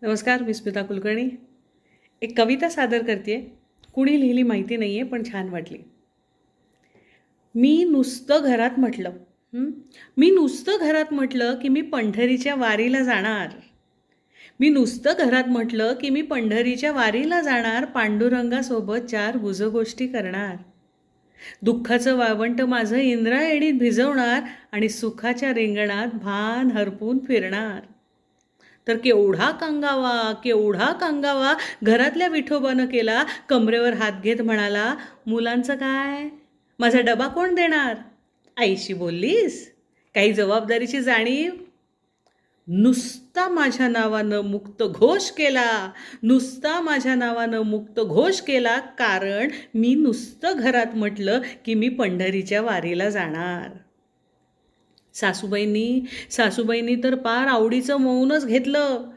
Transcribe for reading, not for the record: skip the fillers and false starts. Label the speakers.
Speaker 1: नमस्कार, मी स्मिता कुलकर्णी. एक कविता सादर करते. कुणी लिहिली माहिती नाही आहे, पण छान वाटली. मी नुसतं घरात म्हटलं हं? मी नुसतं घरात म्हटलं की मी पंढरीच्या वारीला जाणार. मी नुसतं घरात म्हटलं की मी पंढरीच्या वारीला जाणार, पांडुरंगासोबत 4 गुजगोष्टी करणार. दुःखाचं वाळवंट माझं इंद्रायणीत भिजवणार आणि सुखाच्या रिंगणात भान हरपून फिरणार. तर केवढा कांगावा घरातल्या विठोबानं केला. कमरेवर हात घेत म्हणाला, मुलांचं काय, माझा डबा कोण देणार? आईशी बोललीस, काही जबाबदारीची जाणीव? नुसता माझ्या नावानं मुक्त घोष केला, नुसता माझ्या नावानं मुक्त घोष केला, कारण मी नुसतं घरात म्हटलं की मी पंढरीच्या वारीला जाणार. सासूबाईंनी तर पार आवडीचं मौनच घेतलं.